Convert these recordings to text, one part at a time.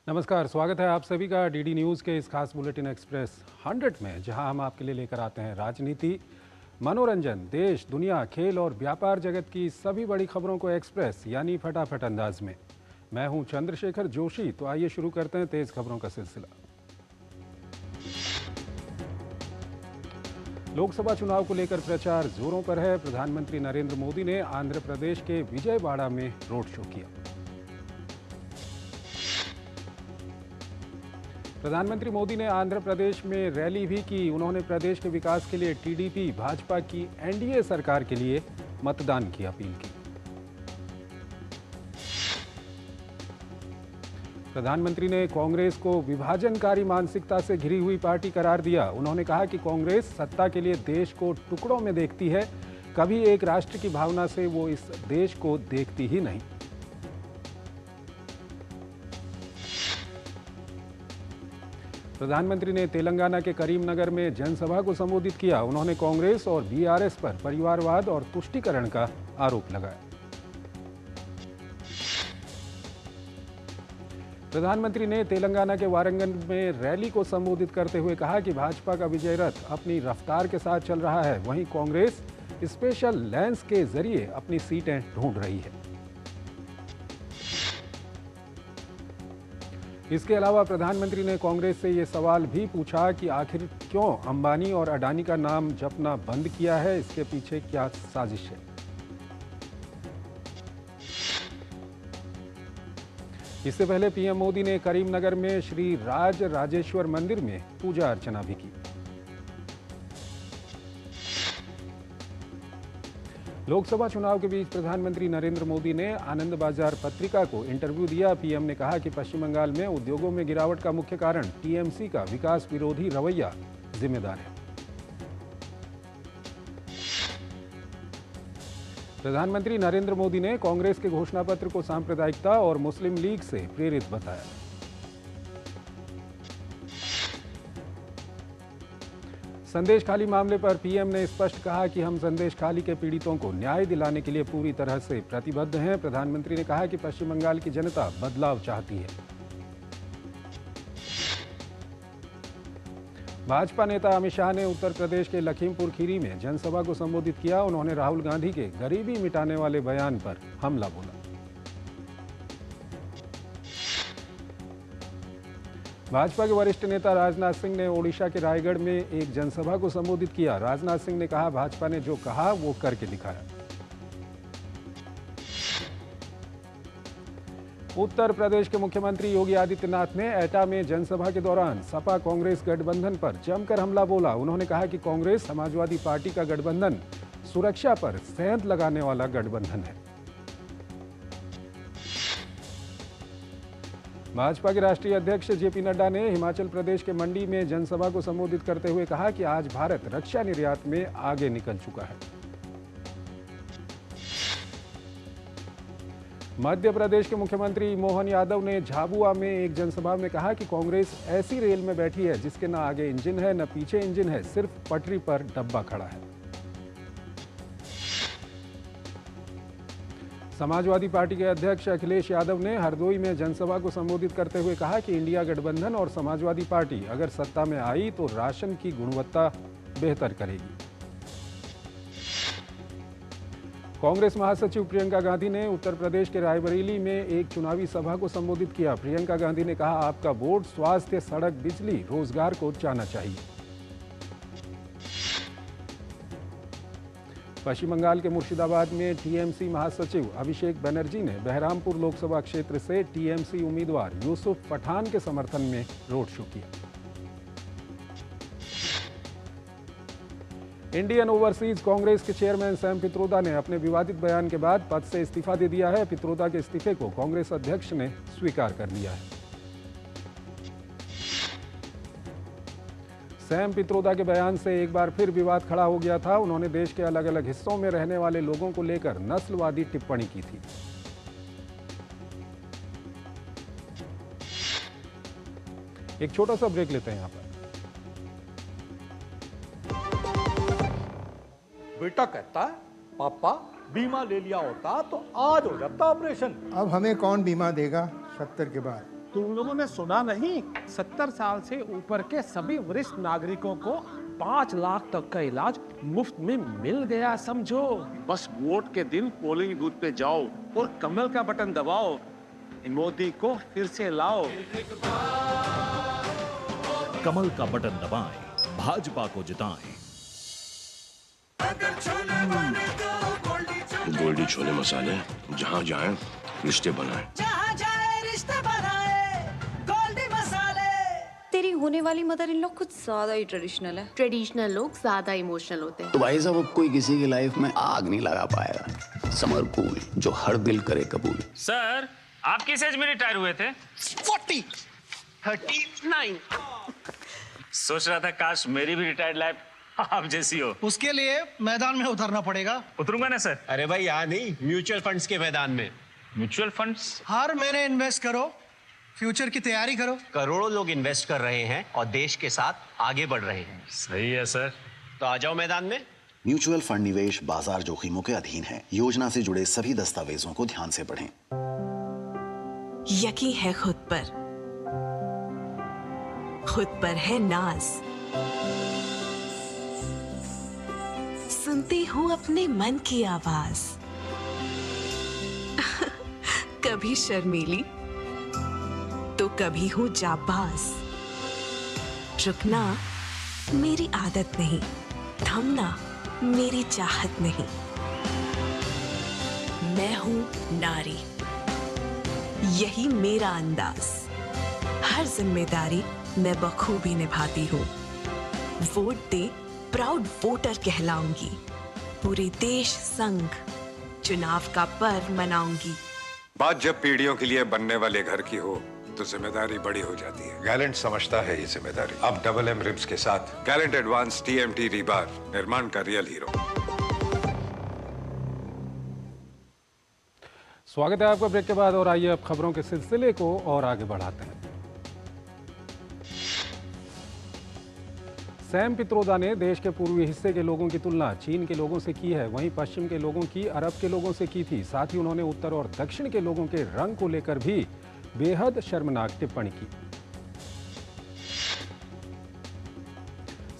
नमस्कार, स्वागत है आप सभी का डीडी न्यूज़ के इस खास बुलेटिन एक्सप्रेस 100 में, जहां हम आपके लिए लेकर आते हैं राजनीति, मनोरंजन, देश, दुनिया, खेल और व्यापार जगत की सभी बड़ी खबरों को एक्सप्रेस यानी फटाफट अंदाज में। मैं हूं चंद्रशेखर जोशी। तो आइए शुरू करते हैं तेज खबरों का सिलसिला। लोकसभा चुनाव को लेकर प्रचार जोरों पर है। प्रधानमंत्री नरेंद्र मोदी ने आंध्र प्रदेश के विजयवाड़ा में रोड शो किया। प्रधानमंत्री मोदी ने आंध्र प्रदेश में रैली भी की। उन्होंने प्रदेश के विकास के लिए टीडीपी भाजपा की एनडीए सरकार के लिए मतदान की अपील की। प्रधानमंत्री ने कांग्रेस को विभाजनकारी मानसिकता से घिरी हुई पार्टी करार दिया। उन्होंने कहा कि कांग्रेस सत्ता के लिए देश को टुकड़ों में देखती है, कभी एक राष्ट्र की भावना से वो इस देश को देखती ही नहीं। प्रधानमंत्री ने तेलंगाना के करीमनगर में जनसभा को संबोधित किया। उन्होंने कांग्रेस और बीआरएस पर परिवारवाद और तुष्टीकरण का आरोप लगाया। प्रधानमंत्री ने तेलंगाना के वारंगल में रैली को संबोधित करते हुए कहा कि भाजपा का विजय रथ अपनी रफ्तार के साथ चल रहा है, वहीं कांग्रेस स्पेशल लेंस के जरिए अपनी सीटें ढूंढ रही है। इसके अलावा प्रधानमंत्री ने कांग्रेस से ये सवाल भी पूछा कि आखिर क्यों अंबानी और अडानी का नाम जपना बंद किया है, इसके पीछे क्या साजिश है। इससे पहले पीएम मोदी ने करीमनगर में श्री राज राजेश्वर मंदिर में पूजा अर्चना भी की। लोकसभा चुनाव के बीच प्रधानमंत्री नरेंद्र मोदी ने आनंद बाजार पत्रिका को इंटरव्यू दिया। पीएम ने कहा कि पश्चिम बंगाल में उद्योगों में गिरावट का मुख्य कारण टीएमसी का विकास विरोधी रवैया जिम्मेदार है। प्रधानमंत्री नरेंद्र मोदी ने कांग्रेस के घोषणा पत्र को सांप्रदायिकता और मुस्लिम लीग से प्रेरित बताया। संदेशखाली मामले पर पीएम ने स्पष्ट कहा कि हम संदेशखाली के पीड़ितों को न्याय दिलाने के लिए पूरी तरह से प्रतिबद्ध हैं। प्रधानमंत्री ने कहा कि पश्चिम बंगाल की जनता बदलाव चाहती है। भाजपा नेता अमित शाह ने उत्तर प्रदेश के लखीमपुर खीरी में जनसभा को संबोधित किया। उन्होंने राहुल गांधी के गरीबी मिटाने वाले बयान पर हमला बोला। भाजपा के वरिष्ठ नेता राजनाथ सिंह ने ओडिशा के रायगढ़ में एक जनसभा को संबोधित किया। राजनाथ सिंह ने कहा, भाजपा ने जो कहा वो करके दिखाया। उत्तर प्रदेश के मुख्यमंत्री योगी आदित्यनाथ ने एटा में जनसभा के दौरान सपा कांग्रेस गठबंधन पर जमकर हमला बोला। उन्होंने कहा कि कांग्रेस समाजवादी पार्टी का गठबंधन सुरक्षा पर सेंध लगाने वाला गठबंधन है। भाजपा के राष्ट्रीय अध्यक्ष जेपी नड्डा ने हिमाचल प्रदेश के मंडी में जनसभा को संबोधित करते हुए कहा कि आज भारत रक्षा निर्यात में आगे निकल चुका है। मध्य प्रदेश के मुख्यमंत्री मोहन यादव ने झाबुआ में एक जनसभा में कहा कि कांग्रेस ऐसी रेल में बैठी है जिसके न आगे इंजन है न पीछे इंजन है, सिर्फ पटरी पर डब्बा खड़ा है। समाजवादी पार्टी के अध्यक्ष अखिलेश यादव ने हरदोई में जनसभा को संबोधित करते हुए कहा कि इंडिया गठबंधन और समाजवादी पार्टी अगर सत्ता में आई तो राशन की गुणवत्ता बेहतर करेगी। कांग्रेस महासचिव प्रियंका गांधी ने उत्तर प्रदेश के रायबरेली में एक चुनावी सभा को संबोधित किया। प्रियंका गांधी ने कहा, आपका वोट स्वास्थ्य, सड़क, बिजली, रोजगार को जाना चाहिए। पश्चिम बंगाल के मुर्शिदाबाद में टीएमसी महासचिव अभिषेक बनर्जी ने बहरामपुर लोकसभा क्षेत्र से टीएमसी उम्मीदवार यूसुफ पठान के समर्थन में रोड शो किया। इंडियन ओवरसीज कांग्रेस के चेयरमैन सैम पित्रोदा ने अपने विवादित बयान के बाद पद से इस्तीफा दे दिया है। पित्रोदा के इस्तीफे को कांग्रेस अध्यक्ष ने स्वीकार कर लिया है। सैम पित्रोदा के बयान से एक बार फिर विवाद खड़ा हो गया था। उन्होंने देश के अलग अलग हिस्सों में रहने वाले लोगों को लेकर नस्लवादी टिप्पणी की थी। एक छोटा सा ब्रेक लेते हैं यहां पर। बेटा कहता है, पापा बीमा ले लिया होता तो आज हो जाता ऑपरेशन। अब हमें कौन बीमा देगा 70 के बाद। तुम लोगों ने सुना नहीं? 70 साल से ऊपर के सभी वरिष्ठ नागरिकों को 5 लाख तक का इलाज मुफ्त में मिल गया, समझो। बस वोट के दिन पोलिंग बूथ पे जाओ और कमल का बटन दबाओ, मोदी को फिर से लाओ। कमल का बटन दबाएं, भाजपा को जिताएं। गोल्डी छोले मसाले, जहाँ जाए रिश्ते बनाए, जहाँ जाए रिश्ते बनाए, गोल्डी मसाले। तेरी होने वाली मदर इन लॉ कुछ ज्यादा ही ट्रेडिशनल है। ट्रेडिशनल लोग ज्यादा इमोशनल होते हैं। तो भाई साहब अब कोई किसी की लाइफ में आग नहीं लगा पाएगा। समर कूल, जो हर दिल करे कबूल। सर, आप किस एज में रिटायर हुए थे? 39। सोच रहा था काश मेरी भी रिटायर्ड लाइफ आप जैसी हो। उसके लिए मैदान में उतरना पड़ेगा। उतरूंगा ना सर। अरे भाई यहाँ नहीं, म्यूचुअल फंड्स के मैदान में। Mutual funds? हर महीने इन्वेस्ट करो, फ्यूचर की तैयारी करो। करोड़ों लोग इन्वेस्ट कर रहे हैं और देश के साथ आगे बढ़ रहे हैं। सही है सर। तो आ जाओ मैदान में। म्यूचुअल फंड निवेश बाजार जोखिमों के अधीन है। योजना से जुड़े सभी दस्तावेजों को ध्यान से पढ़ें। यकीन है खुद पर है नाज। सुनती हूँ अपने मन की आवाज। कभी शर्मीली तो कभी हूँ जाबाज। रुकना मेरी आदत नहीं, थमना मेरी चाहत नहीं। मैं हूँ नारी, यही मेरा अंदाज। हर जिम्मेदारी मैं बखूबी निभाती हूँ। वोट दे, प्राउड वोटर कहलाऊंगी। पूरे देश संग चुनाव का पर्व मनाऊंगी। बात जब पीढ़ियों के लिए बनने वाले घर की हो तो जिम्मेदारी बड़ी हो जाती है। गैलेंट समझता है ये जिम्मेदारी। अब डबल एम रिम्स के साथ गैलेंट एडवांस TMT रीबार, निर्माण का रियल हीरो। स्वागत है आपका ब्रेक के बाद, और आइए अब खबरों के सिलसिले को और आगे बढ़ाते हैं। सैम पित्रोदा ने देश के पूर्वी हिस्से के लोगों की तुलना चीन के लोगों से की है, वहीं पश्चिम के लोगों की अरब के लोगों से की थी। साथ ही उन्होंने उत्तर और दक्षिण के लोगों के रंग को लेकर भी बेहद शर्मनाक टिप्पणी की।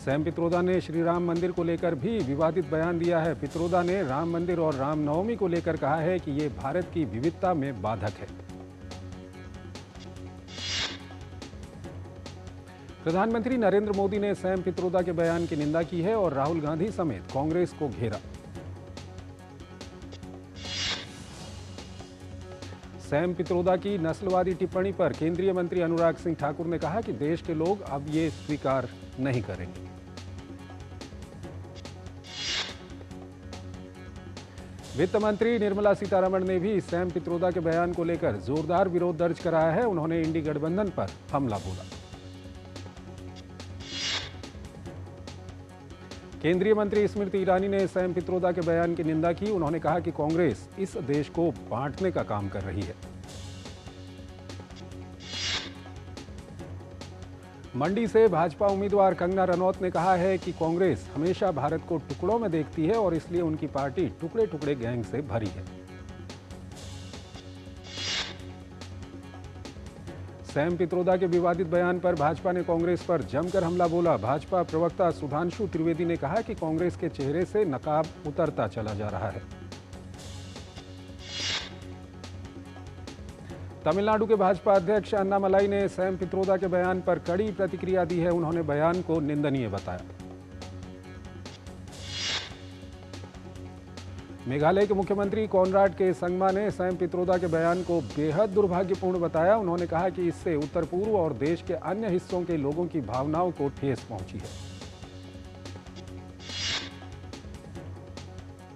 सैम पित्रोदा ने श्री राम मंदिर को लेकर भी विवादित बयान दिया है। पित्रोदा ने राम मंदिर और रामनवमी को लेकर कहा है कि ये भारत की विविधता में बाधक है। प्रधानमंत्री नरेंद्र मोदी ने सैम पित्रोदा के बयान की निंदा की है और राहुल गांधी समेत कांग्रेस को घेरा। सैम पित्रोदा की नस्लवादी टिप्पणी पर केंद्रीय मंत्री अनुराग सिंह ठाकुर ने कहा कि देश के लोग अब ये स्वीकार नहीं करेंगे। वित्त मंत्री निर्मला सीतारमण ने भी सैम पित्रोदा के बयान को लेकर जोरदार विरोध दर्ज कराया है। उन्होंने इंडी गठबंधन पर हमला बोला। केंद्रीय मंत्री स्मृति ईरानी ने सैम पित्रोदा के बयान की निंदा की। उन्होंने कहा कि कांग्रेस इस देश को बांटने का काम कर रही है। मंडी से भाजपा उम्मीदवार कंगना रनौत ने कहा है कि कांग्रेस हमेशा भारत को टुकड़ों में देखती है और इसलिए उनकी पार्टी टुकड़े टुकड़े गैंग से भरी है। सैम पित्रोदा के विवादित बयान पर भाजपा ने कांग्रेस पर जमकर हमला बोला। भाजपा प्रवक्ता सुधांशु त्रिवेदी ने कहा कि कांग्रेस के चेहरे से नकाब उतरता चला जा रहा है। तमिलनाडु के भाजपा अध्यक्ष अन्नामलाई ने सैम पित्रोदा के बयान पर कड़ी प्रतिक्रिया दी है। उन्होंने बयान को निंदनीय बताया। मेघालय के मुख्यमंत्री कॉनराड के संगमा ने सैम पित्रोदा के बयान को बेहद दुर्भाग्यपूर्ण बताया। उन्होंने कहा कि इससे उत्तर पूर्व और देश के अन्य हिस्सों के लोगों की भावनाओं को ठेस पहुंची है।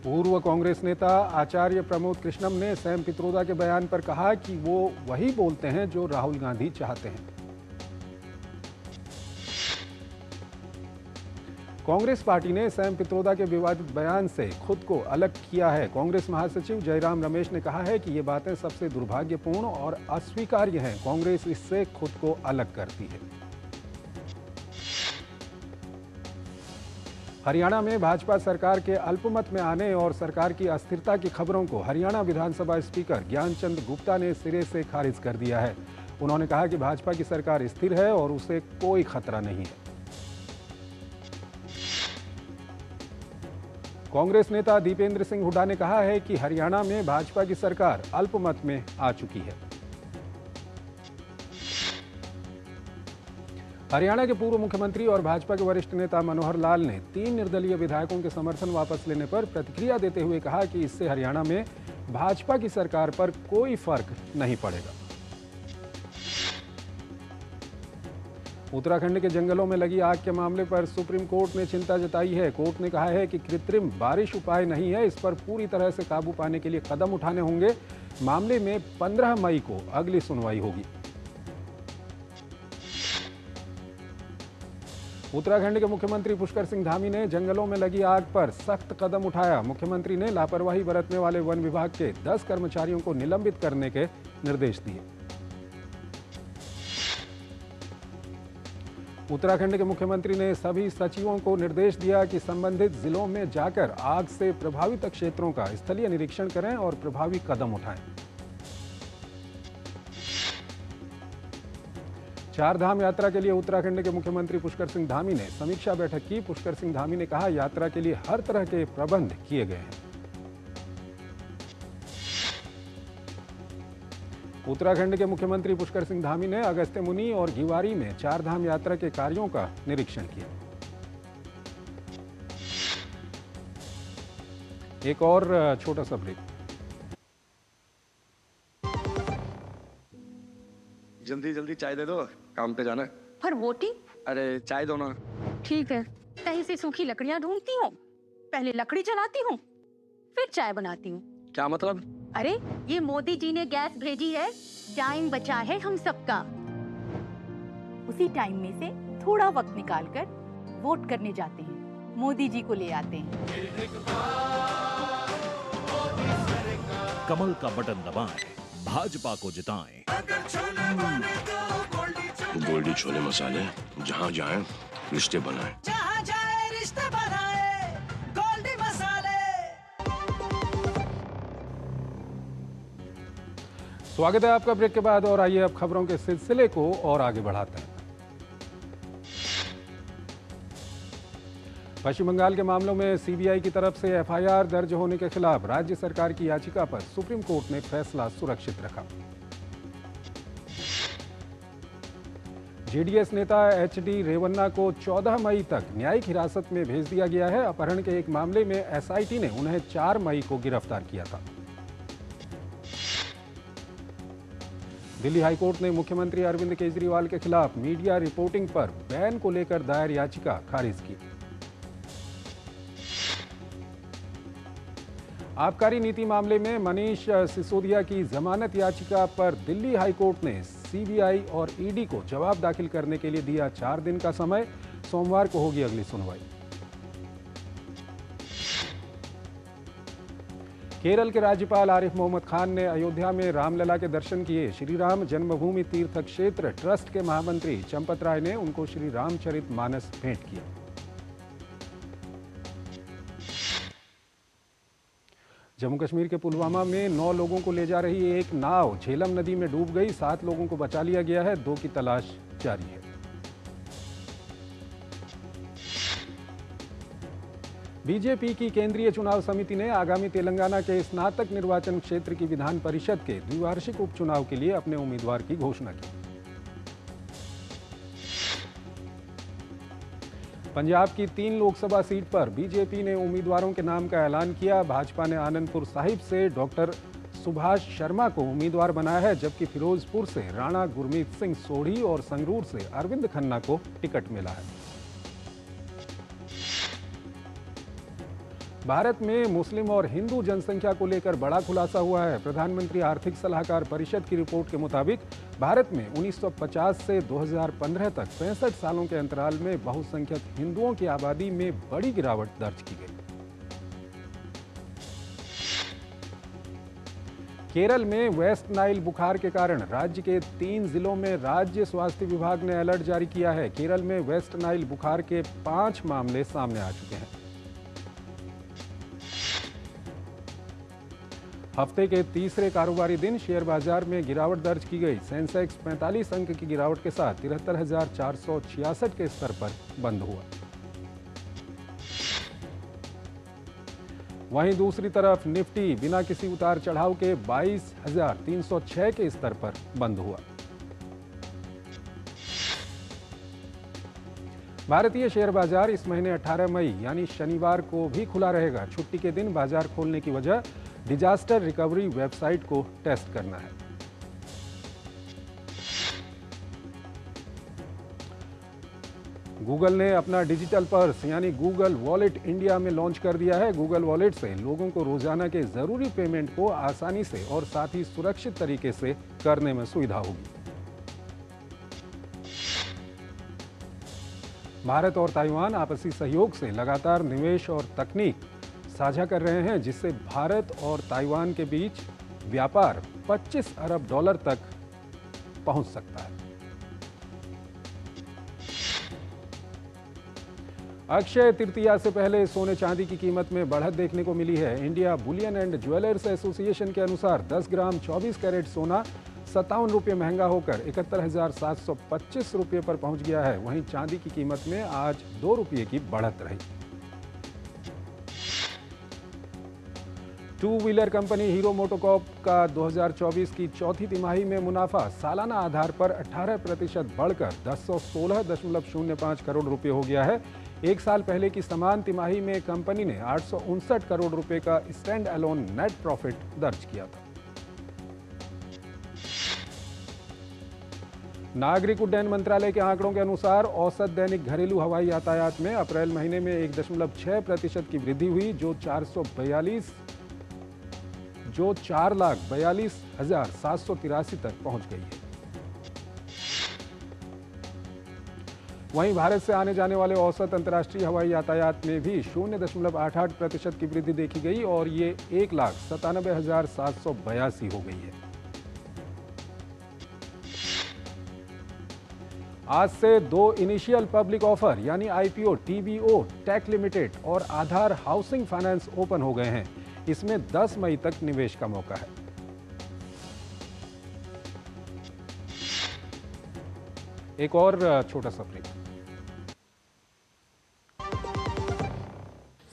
पूर्व कांग्रेस नेता आचार्य प्रमोद कृष्णम ने सैम पित्रोदा के बयान पर कहा कि वो वही बोलते हैं जो राहुल गांधी चाहते हैं। कांग्रेस पार्टी ने सैम पित्रोदा के विवादित बयान से खुद को अलग किया है। कांग्रेस महासचिव जयराम रमेश ने कहा है कि ये बातें सबसे दुर्भाग्यपूर्ण और अस्वीकार्य हैं। कांग्रेस इससे खुद को अलग करती है। हरियाणा में भाजपा सरकार के अल्पमत में आने और सरकार की अस्थिरता की खबरों को हरियाणा विधानसभा स्पीकर ज्ञानचंद गुप्ता ने सिरे से खारिज कर दिया है। उन्होंने कहा कि भाजपा की सरकार स्थिर है और उसे कोई खतरा नहीं है। कांग्रेस नेता दीपेंद्र सिंह हुड्डा ने कहा है कि हरियाणा में भाजपा की सरकार अल्पमत में आ चुकी है। हरियाणा के पूर्व मुख्यमंत्री और भाजपा के वरिष्ठ नेता मनोहर लाल ने 3 निर्दलीय विधायकों के समर्थन वापस लेने पर प्रतिक्रिया देते हुए कहा कि इससे हरियाणा में भाजपा की सरकार पर कोई फर्क नहीं पड़ेगा। उत्तराखंड के जंगलों में लगी आग के मामले पर सुप्रीम कोर्ट ने चिंता जताई है। कोर्ट ने कहा है कि कृत्रिम बारिश उपाय नहीं है, इस पर पूरी तरह से काबू पाने के लिए कदम उठाने होंगे। मामले में 15 मई को अगली सुनवाई होगी। उत्तराखंड के मुख्यमंत्री पुष्कर सिंह धामी ने जंगलों में लगी आग पर सख्त कदम उठाया। मुख्यमंत्री ने लापरवाही बरतने वाले वन विभाग के 10 कर्मचारियों को निलंबित करने के निर्देश दिए। उत्तराखंड के मुख्यमंत्री ने सभी सचिवों को निर्देश दिया कि संबंधित जिलों में जाकर आग से प्रभावित क्षेत्रों का स्थलीय निरीक्षण करें और प्रभावी कदम उठाएं। चारधाम यात्रा के लिए उत्तराखंड के मुख्यमंत्री पुष्कर सिंह धामी ने समीक्षा बैठक की। पुष्कर सिंह धामी ने कहा, यात्रा के लिए हर तरह के प्रबंध किए गए हैं। उत्तराखंड के मुख्यमंत्री पुष्कर सिंह धामी ने अगस्त्यमुनि और गिवारी में चारधाम यात्रा के कार्यों का निरीक्षण किया। एक और छोटा सा ब्रेक। जल्दी जल्दी चाय दे दो, काम पे जाना है। पर वोटिंग? अरे चाय दो ना। ठीक है, कहीं से सूखी लकड़ियां ढूंढती हूँ, पहले लकड़ी जलाती हूँ, फिर चाय बनाती हूँ। क्या मतलब? अरे ये मोदी जी ने गैस भेजी है, टाइम बचा है हम सबका। उसी टाइम में से थोड़ा वक्त निकालकर वोट करने जाते हैं, मोदी जी को ले आते हैं। कमल का बटन दबाएं, भाजपा को जिताएं। गोल्डी छोले मसाले, जहाँ जाएं रिश्ते बनाएं। जहाँ जाए रिश्ते बनाए, गोल्डी मसाले। स्वागत है आपका ब्रेक के बाद और आइए अब खबरों के सिलसिले को और आगे बढ़ाते हैं। पश्चिम बंगाल के मामलों में सीबीआई की तरफ से एफआईआर दर्ज होने के खिलाफ राज्य सरकार की याचिका पर सुप्रीम कोर्ट ने फैसला सुरक्षित रखा। जेडीएस नेता एचडी रेवन्ना को 14 मई तक न्यायिक हिरासत में भेज दिया गया है। अपहरण के एक मामले में एसआईटी ने उन्हें 4 मई को गिरफ्तार किया था। दिल्ली हाईकोर्ट ने मुख्यमंत्री अरविंद केजरीवाल के खिलाफ मीडिया रिपोर्टिंग पर बैन को लेकर दायर याचिका खारिज की। आबकारी नीति मामले में मनीष सिसोदिया की जमानत याचिका पर दिल्ली हाईकोर्ट ने सीबीआई और ईडी को जवाब दाखिल करने के लिए दिया 4 दिन का समय। सोमवार को होगी अगली सुनवाई। केरल के राज्यपाल आरिफ मोहम्मद खान ने अयोध्या में रामलला के दर्शन किए। श्री राम जन्मभूमि तीर्थ क्षेत्र ट्रस्ट के महामंत्री चंपत राय ने उनको श्री रामचरितमानस भेंट किया। जम्मू कश्मीर के पुलवामा में 9 लोगों को ले जा रही एक नाव झेलम नदी में डूब गई। 7 लोगों को बचा लिया गया है, 2 की तलाश जारी है। बीजेपी की केंद्रीय चुनाव समिति ने आगामी तेलंगाना के स्नातक निर्वाचन क्षेत्र की विधान परिषद के द्विवार्षिक उपचुनाव के लिए अपने उम्मीदवार की घोषणा की। पंजाब की 3 लोकसभा सीट पर बीजेपी ने उम्मीदवारों के नाम का ऐलान किया। भाजपा ने आनंदपुर साहिब से डॉक्टर सुभाष शर्मा को उम्मीदवार बनाया है, जबकि फिरोजपुर से राणा गुरमीत सिंह सोढ़ी और संगरूर से अरविंद खन्ना को टिकट मिला है। भारत में मुस्लिम और हिंदू जनसंख्या को लेकर बड़ा खुलासा हुआ है। प्रधानमंत्री आर्थिक सलाहकार परिषद की रिपोर्ट के मुताबिक भारत में 1950 से 2015 तक 65 सालों के अंतराल में बहुसंख्यक हिंदुओं की आबादी में बड़ी गिरावट दर्ज की गई। केरल में वेस्ट नाइल बुखार के कारण राज्य के 3 जिलों में राज्य स्वास्थ्य विभाग ने अलर्ट जारी किया है। केरल में वेस्ट नाइल बुखार के 5 मामले सामने आ चुके हैं। हफ्ते के तीसरे कारोबारी दिन शेयर बाजार में गिरावट दर्ज की गई। सेंसेक्स 45 अंक की गिरावट के साथ 73,466 के स्तर पर बंद हुआ। वहीं दूसरी तरफ निफ्टी बिना किसी उतार चढ़ाव के 22,306 के स्तर पर बंद हुआ। भारतीय शेयर बाजार इस महीने 18 मई यानी शनिवार को भी खुला रहेगा। छुट्टी के दिन बाजार खोलने की वजह डिजास्टर रिकवरी वेबसाइट को टेस्ट करना है। गूगल ने अपना डिजिटल पर्स यानी गूगल वॉलेट इंडिया में लॉन्च कर दिया है। गूगल वॉलेट से लोगों को रोजाना के जरूरी पेमेंट को आसानी से और साथ ही सुरक्षित तरीके से करने में सुविधा होगी। भारत और ताइवान आपसी सहयोग से लगातार निवेश और तकनीक साझा कर रहे हैं, जिससे भारत और ताइवान के बीच व्यापार 25 अरब डॉलर तक पहुंच सकता है। अक्षय तृतीया से पहले सोने चांदी की कीमत में बढ़त देखने को मिली है। India Boolean and jewellers association के अनुसार 10 ग्राम 24 कैरेट सोना 57 रुपये महंगा होकर 71,725 रुपये पर पहुंच गया है। वहीं चांदी की कीमत में आज 2 रुपये की बढ़त रही। Two wheeler company hero MotoCorp का 2024 की चौथी तिमाही में मुनाफा सालाना आधार पर 18% बढ़कर 1016.05 करोड़ रुपये हो गया है। एक साल पहले की समान तिमाही में कंपनी ने 859 करोड़ रुपए का स्टैंड अलोन नेट प्रॉफिट दर्ज किया था। नागरिक उड्डयन मंत्रालय के आंकड़ों के अनुसार औसत दैनिक घरेलू हवाई यातायात में अप्रैल महीने में 1.6% की वृद्धि हुई, जो 4,42,783 तक पहुंच गई है। वहीं भारत से आने जाने वाले औसत अंतर्राष्ट्रीय हवाई यातायात में भी 0.88% की वृद्धि देखी गई और ये 1,97,782 हो गई है। आज से 2 इनिशियल पब्लिक ऑफर यानी आईपीओ, टीबीओ, टेक लिमिटेड और आधार हाउसिंग फाइनेंस ओपन हो गए हैं। इसमें 10 मई तक निवेश का मौका है। एक और छोटा सा ब्रेक।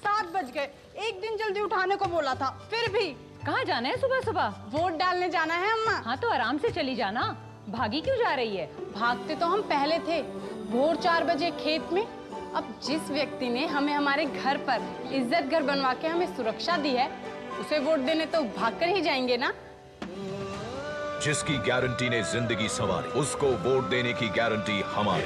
7 बज गए। एक दिन जल्दी उठाने को बोला था, फिर भी। कहाँ जाना है सुबह सुबह? वोट डालने जाना है अम्मा। हाँ तो आराम से चली जाना, भागी क्यों जा रही है? भागते तो हम पहले थे, भोर 4 बजे खेत में। अब जिस व्यक्ति ने हमें हमारे घर पर इज्जत घर बनवा के हमें सुरक्षा दी है, उसे वोट देने तो भागकर ही जाएंगे ना। जिसकी गारंटी ने जिंदगी संवारी, उसको वोट देने की गारंटी हमारी।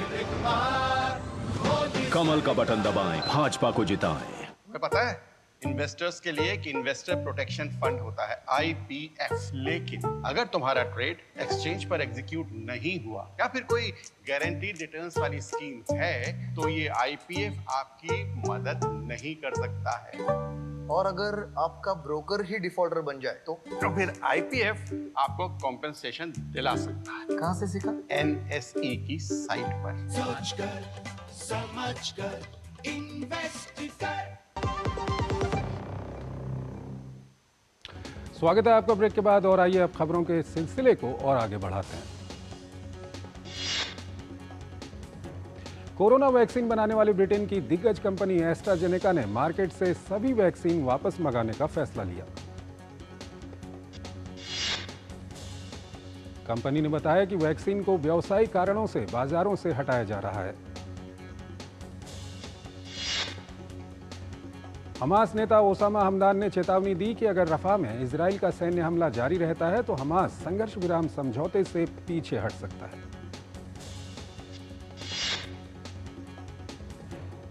कमल का बटन दबाएं, भाजपा को जिताएं। तुम्हें पता है इन्वेस्टर्स के लिए एक इन्वेस्टर प्रोटेक्शन फंड होता है, IPF। लेकिन अगर तुम्हारा ट्रेड एक्सचेंज पर एग्जीक्यूट नहीं हुआ या फिर कोई गारंटीड रिटर्न्स वाली स्कीम है, तो ये IPF आपकी मदद नहीं कर सकता है। और अगर आपका ब्रोकर ही डिफॉल्टर बन जाए तो फिर IPF आपको कॉम्पेंसेशन दिला सकता है। कहाँ से सीखा? NSE की साइट पर। सोचकर समझकर इन्वेस्ट कर। स्वागत है आपका ब्रेक के बाद और आइए अब खबरों के सिलसिले को और आगे बढ़ाते हैं। कोरोना वैक्सीन बनाने वाली ब्रिटेन की दिग्गज कंपनी एस्ट्राजेनेका ने मार्केट से सभी वैक्सीन वापस मंगाने का फैसला लिया। कंपनी ने बताया कि वैक्सीन को व्यावसायिक कारणों से बाजारों से हटाया जा रहा है। हमास नेता ओसामा हमदान ने चेतावनी दी कि अगर रफा में इजराइल का सैन्य हमला जारी रहता है तो हमास संघर्ष विराम समझौते से पीछे हट सकता है।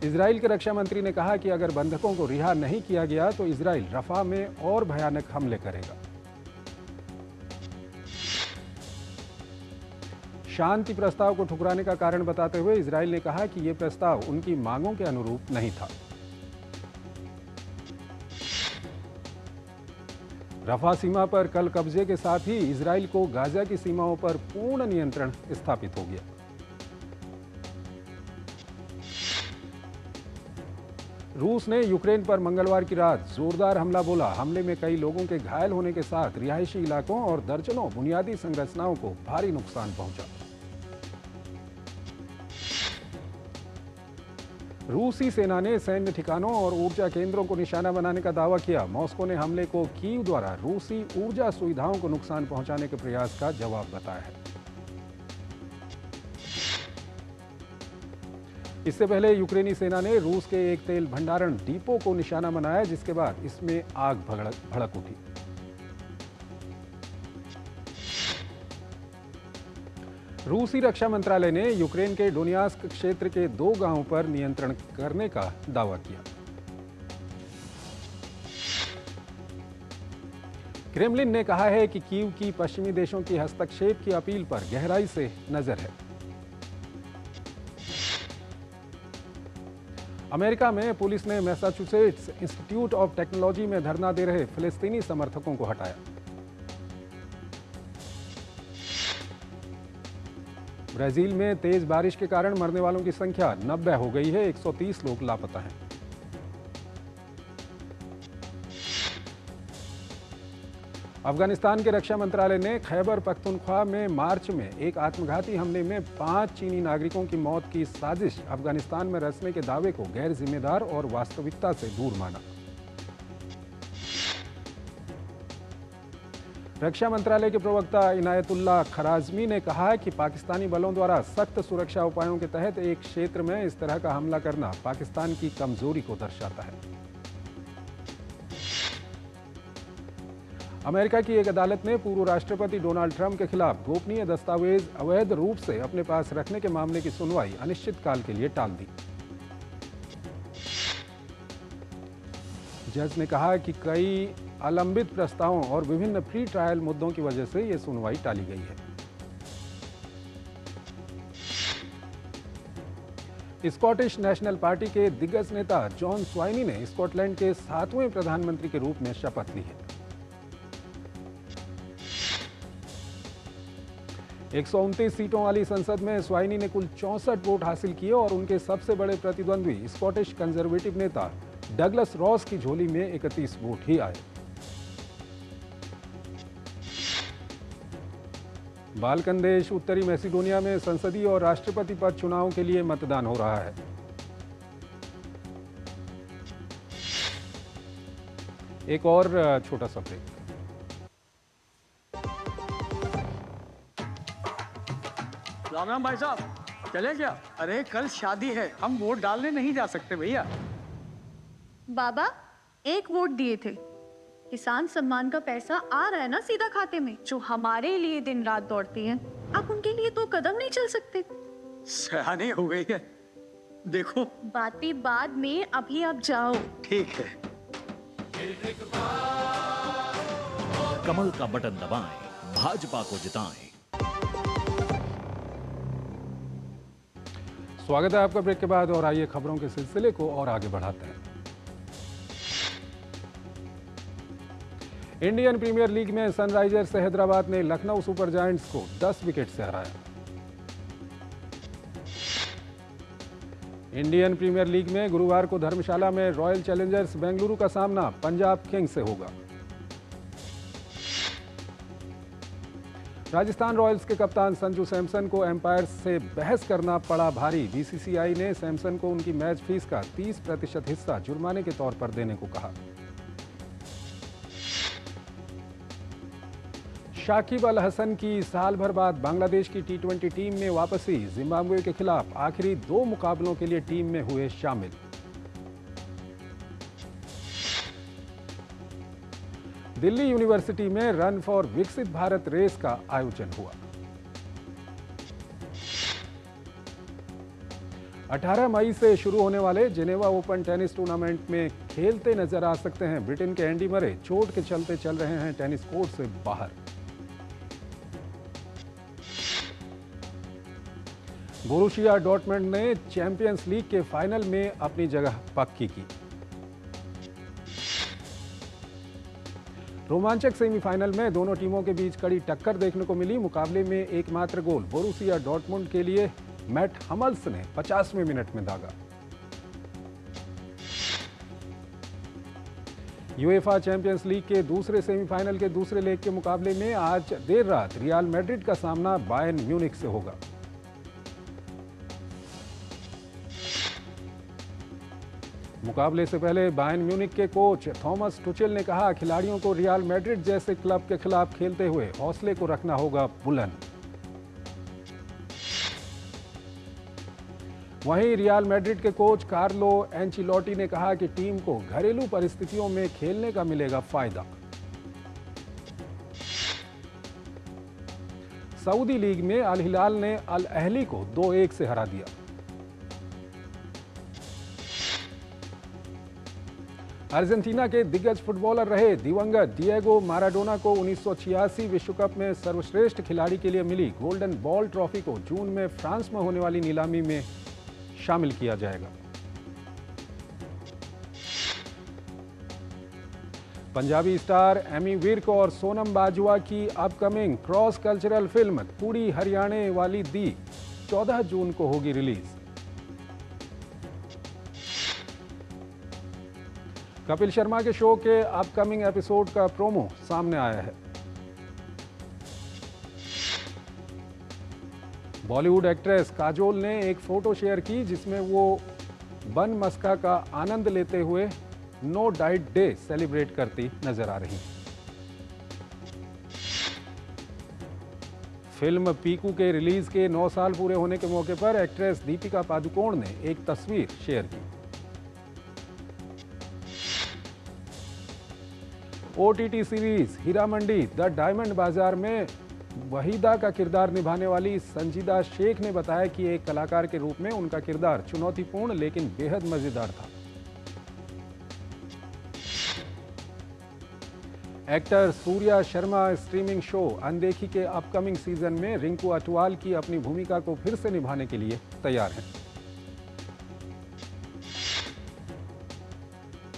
इजराइल के रक्षा मंत्री ने कहा कि अगर बंधकों को रिहा नहीं किया गया तो इजराइल रफा में और भयानक हमले करेगा। शांति प्रस्ताव को ठुकराने का कारण बताते हुए इजराइल ने कहा कि यह प्रस्ताव उनकी मांगों के अनुरूप नहीं था। रफा सीमा पर कल कब्जे के साथ ही इजराइल को गाजा की सीमाओं पर पूर्ण नियंत्रण स्थापित हो गया। रूस ने यूक्रेन पर मंगलवार की रात जोरदार हमला बोला। हमले में कई लोगों के घायल होने के साथ रिहायशी इलाकों और दर्जनों बुनियादी संरचनाओं को भारी नुकसान पहुंचा। रूसी सेना ने सैन्य ठिकानों और ऊर्जा केंद्रों को निशाना बनाने का दावा किया। मॉस्को ने हमले को कीव द्वारा रूसी ऊर्जा सुविधाओं को नुकसान पहुंचाने के प्रयास का जवाब बताया है। इससे पहले यूक्रेनी सेना ने रूस के एक तेल भंडारण डिपो को निशाना बनाया, जिसके बाद इसमें आग भड़क उठी। रूसी रक्षा मंत्रालय ने यूक्रेन के डोनियास्क क्षेत्र के 2 गांवों पर नियंत्रण करने का दावा किया। क्रेमलिन ने कहा है कि कीव की पश्चिमी देशों की हस्तक्षेप की अपील पर गहराई से नजर है। अमेरिका में पुलिस ने मैसाचुसेट्स इंस्टीट्यूट ऑफ टेक्नोलॉजी में धरना दे रहे फिलिस्तीनी समर्थकों को हटाया। ब्राजील में तेज बारिश के कारण मरने वालों की संख्या 90 हो गई है। 130 लोग लापता हैं। अफगानिस्तान के रक्षा मंत्रालय ने खैबर पख्तूनख्वा में मार्च में एक आत्मघाती हमले में 5 चीनी नागरिकों की मौत की साजिश अफगानिस्तान में रचने के दावे को गैर जिम्मेदार और वास्तविकता से दूर माना। रक्षा मंत्रालय के प्रवक्ता इनायतुल्लाह खराजमी ने कहा कि पाकिस्तानी बलों द्वारा सख्त सुरक्षा उपायों के तहत एक क्षेत्र में इस तरह का हमला करना पाकिस्तान की कमजोरी को दर्शाता है। अमेरिका की एक अदालत ने पूर्व राष्ट्रपति डोनाल्ड ट्रंप के खिलाफ गोपनीय दस्तावेज अवैध रूप से अपने पास रखने के मामले की सुनवाई अनिश्चितकाल के लिए टाल दी। जज ने कहा कि कई अलंबित प्रस्तावों और विभिन्न प्री ट्रायल मुद्दों की वजह से यह सुनवाई टाली गई है। स्कॉटिश नेशनल पार्टी के दिग्गज नेता जॉन स्वाइनी ने स्कॉटलैंड के 7वें प्रधानमंत्री के रूप में शपथ ली है। 129 सीटों वाली संसद में स्वाइनी ने कुल 64 वोट हासिल किए और उनके सबसे बड़े प्रतिद्वंद्वी स्कॉटिश कंजर्वेटिव नेता डगलस रॉस की झोली में 31 वोट ही आए। बाल्कन देश उत्तरी मैसिडोनिया में संसदीय और राष्ट्रपति पद चुनाव के लिए मतदान हो रहा है। एक और छोटा सा ब्रेक। राम राम भाई साहब, चले क्या? अरे कल शादी है, हम वोट डालने नहीं जा सकते भैया। बाबा, एक वोट दिए थे। किसान सम्मान का पैसा आ रहा है ना सीधा खाते में। जो हमारे लिए दिन रात दौड़ती हैं, आप उनके लिए तो कदम नहीं चल सकते। सयानी हो गई है, देखो। बातें बाद में, अभी आप जाओ। ठीक है। कमल का बटन दबाएं, भाजपा को जिताएं। स्वागत है आपका ब्रेक के बाद और आइए खबरों के सिलसिले को और आगे बढ़ाते हैं। इंडियन प्रीमियर लीग में सनराइजर्स हैदराबाद ने लखनऊ सुपर जायंट्स को 10 विकेट से हराया। इंडियन प्रीमियर लीग में गुरुवार को धर्मशाला में रॉयल चैलेंजर्स बेंगलुरु का सामना पंजाब किंग्स से होगा। राजस्थान रॉयल्स के कप्तान संजू सैमसन को एम्पायर से बहस करना पड़ा भारी। बीसीसीआई ने सैमसन को उनकी मैच फीस का 30% हिस्सा जुर्माने के तौर पर देने को कहा। शाकिब अल हसन की साल भर बाद बांग्लादेश की टी20 टीम में वापसी। जिम्बाब्वे के खिलाफ आखिरी 2 मुकाबलों के लिए टीम में हुए शामिल। दिल्ली यूनिवर्सिटी में रन फॉर विकसित भारत रेस का आयोजन हुआ। 18 मई से शुरू होने वाले जेनेवा ओपन टेनिस टूर्नामेंट में खेलते नजर आ सकते हैं ब्रिटेन के एंडी मरे। चोट के चलते चल रहे हैं टेनिस कोर्ट से बाहर। बोरुसिया डॉर्टमंड ने चैंपियंस लीग के फाइनल में अपनी जगह पक्की की। रोमांचक सेमीफाइनल में दोनों टीमों के बीच कड़ी टक्कर देखने को मिली। मुकाबले में एकमात्र गोल बोरुसिया डॉर्टमुंड के लिए मैट हमल्स ने 50वें मिनट में दागा। यूएफा चैंपियंस लीग के दूसरे सेमीफाइनल के दूसरे लेग के मुकाबले में आज देर रात रियल मैड्रिड का सामना बायर्न म्यूनिख से होगा। मुकाबले से पहले बायर्न म्यूनिख के कोच थॉमस टुचेल ने कहा, खिलाड़ियों को रियल मैड्रिड जैसे क्लब के खिलाफ खेलते हुए हौसले को रखना होगा बुलंद। वहीं रियल मैड्रिड के कोच कार्लो एंचिलोटी ने कहा कि टीम को घरेलू परिस्थितियों में खेलने का मिलेगा फायदा। सऊदी लीग में अल हिलाल ने अल अहली को 2-1 से हरा दिया। अर्जेंटीना के दिग्गज फुटबॉलर रहे दिवंगत डिएगो माराडोना को 1986 विश्व कप में सर्वश्रेष्ठ खिलाड़ी के लिए मिली गोल्डन बॉल ट्रॉफी को जून में फ्रांस में होने वाली नीलामी में शामिल किया जाएगा। पंजाबी स्टार एमी विर्क और सोनम बाजवा की अपकमिंग क्रॉस कल्चरल फिल्म कुड़ी हरियाणे वाली दी 14 जून को होगी रिलीज। कपिल शर्मा के शो के अपकमिंग एपिसोड का प्रोमो सामने आया है। बॉलीवुड एक्ट्रेस काजोल ने एक फोटो शेयर की जिसमें वो बन मस्का का आनंद लेते हुए नो डाइट डे सेलिब्रेट करती नजर आ रही। फिल्म पीकू के रिलीज के 9 साल पूरे होने के मौके पर एक्ट्रेस दीपिका पादुकोण ने एक तस्वीर शेयर की। OTT series Heera Mandi the diamond bazaar में वहीदा का किरदार निभाने वाली संजीदा शेख ने बताया कि एक कलाकार के रूप में उनका किरदार चुनौतीपूर्ण लेकिन बेहद मजेदार था। Actor Surya Sharma streaming show अनदेखी के अपकमिंग सीजन में रिंकू अटवाल की अपनी भूमिका को फिर से निभाने के लिए तैयार हैं।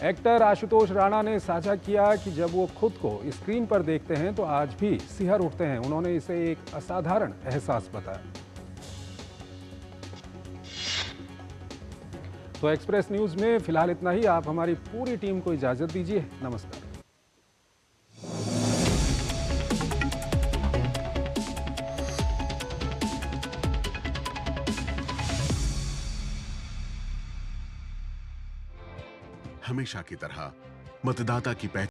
एक्टर आशुतोष राणा ने साझा किया कि जब वो खुद को स्क्रीन पर देखते हैं तो आज भी सिहर उठते हैं। उन्होंने इसे एक असाधारण एहसास बताया। तो एक्सप्रेस न्यूज में फिलहाल इतना ही। आप हमारी पूरी टीम को इजाजत दीजिए। नमस्कार। हमेशा की तरह मतदाता की पहचान